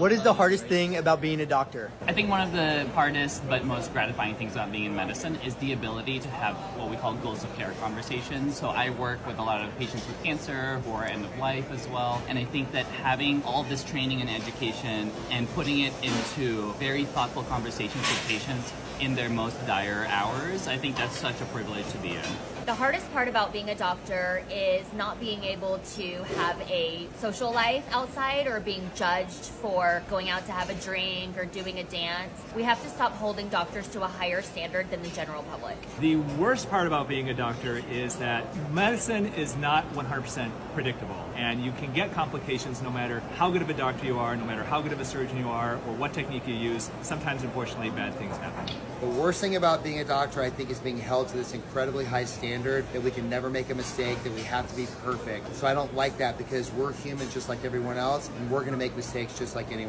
What is the hardest thing about being a doctor? I think one of the hardest but most gratifying things about being in medicine is the ability to have what we call goals of care conversations. So I work with a lot of patients with cancer who are end of life as well. And I think that having all this training and education and putting it into very thoughtful conversations with patients in their most dire hours, I think that's such a privilege to be in. The hardest part about being a doctor is not being able to have a social life outside or being judged for going out to have a drink or doing a dance. We have to stop holding doctors to a higher standard than the general public. The worst part about being a doctor is that medicine is not 100% predictable, and you can get complications no matter how good of a doctor you are, no matter how good of a surgeon you are, or what technique you use. Sometimes, unfortunately, bad things happen. The worst thing about being a doctor, I think, is being held to this incredibly high standard that we can never make a mistake, that we have to be perfect. So I don't like that because we're human just like everyone else, and we're going to make mistakes just like anyone